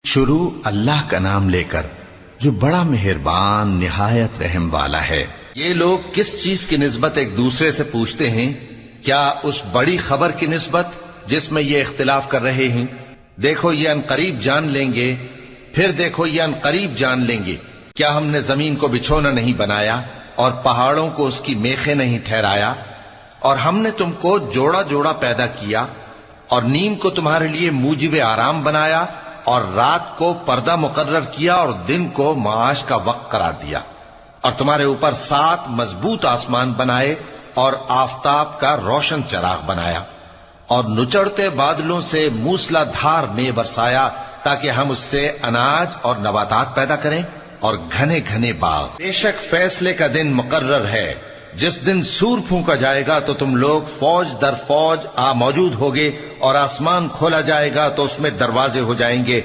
شروع اللہ کا نام لے کر جو بڑا مہربان نہایت رحم والا ہے۔ یہ لوگ کس چیز کی نسبت ایک دوسرے سے پوچھتے ہیں؟ کیا اس بڑی خبر کی نسبت جس میں یہ اختلاف کر رہے ہیں؟ دیکھو یہ انقریب جان لیں گے، پھر دیکھو یہ انقریب جان لیں گے۔ کیا ہم نے زمین کو بچھونا نہیں بنایا اور پہاڑوں کو اس کی میخیں نہیں ٹھہرایا؟ اور ہم نے تم کو جوڑا جوڑا پیدا کیا اور نیم کو تمہارے لیے موجب آرام بنایا اور رات کو پردہ مقرر کیا اور دن کو معاش کا وقت قرار دیا، اور تمہارے اوپر 7 مضبوط آسمان بنائے اور آفتاب کا روشن چراغ بنایا، اور نچڑتے بادلوں سے موسلا دھار میں برسایا تاکہ ہم اس سے اناج اور نباتات پیدا کریں اور گھنے گھنے باغ۔ بے شک فیصلے کا دن مقرر ہے، جس دن سور پھونکا جائے گا تو تم لوگ فوج در فوج موجود ہوگے، اور آسمان کھولا جائے گا تو اس میں دروازے ہو جائیں گے